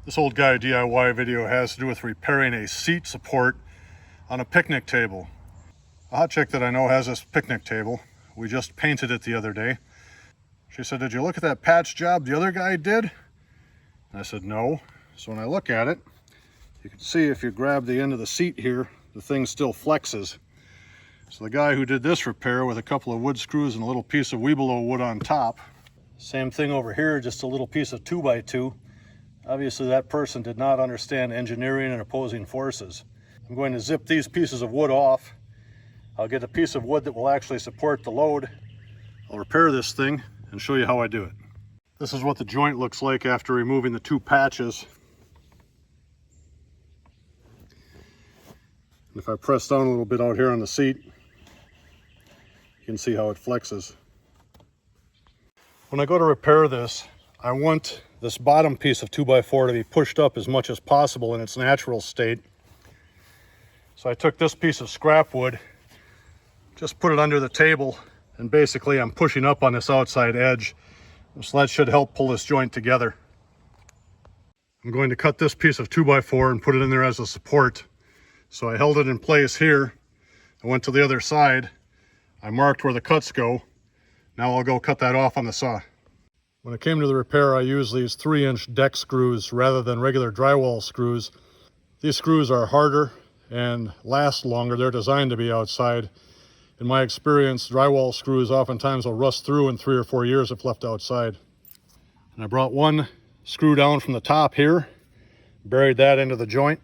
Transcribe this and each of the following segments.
This old guy DIY video has to do with repairing a seat support on a picnic table. A hot chick that I know has this picnic table. We just painted it the other day. She said, "Did you look at that patch job the other guy did?" And I said, "No." So when I look at it, you can see if you grab the end of the seat here, the thing still flexes. So the guy who did this repair with a couple of wood screws and a little piece of Webelow wood on top. Same thing over here, just a little piece of 2x2. Obviously that person did not understand engineering and opposing forces. I'm going to zip these pieces of wood off. I'll get a piece of wood that will actually support the load. I'll repair this thing and show you how I do it. This is what the joint looks like after removing the two patches. And if I press down a little bit out here on the seat, you can see how it flexes. When I go to repair this, I want this bottom piece of 2x4 to be pushed up as much as possible in its natural state. So I took this piece of scrap wood, just put it under the table, and basically I'm pushing up on this outside edge. So that should help pull this joint together. I'm going to cut this piece of 2x4 and put it in there as a support. So I held it in place here. I went to the other side. I marked where the cuts go. Now I'll go cut that off on the saw. When it came to the repair, I used these 3-inch deck screws rather than regular drywall screws. These screws are harder and last longer. They're designed to be outside. In my experience, drywall screws oftentimes will rust through in 3 or 4 years if left outside. And I brought one screw down from the top here, buried that into the joint.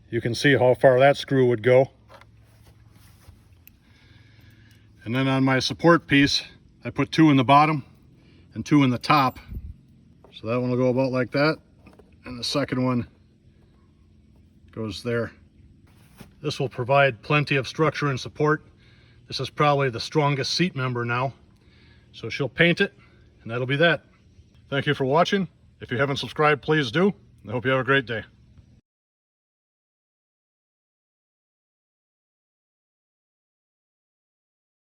You can see how far that screw would go. And then on my support piece, I put 2 in the bottom and 2 in the top. So that one will go about like that, and the second one goes there. This will provide plenty of structure and support. This is probably the strongest seat member now. So she'll paint it, and that'll be that. Thank you for watching. If you haven't subscribed, please do. I hope you have a great day.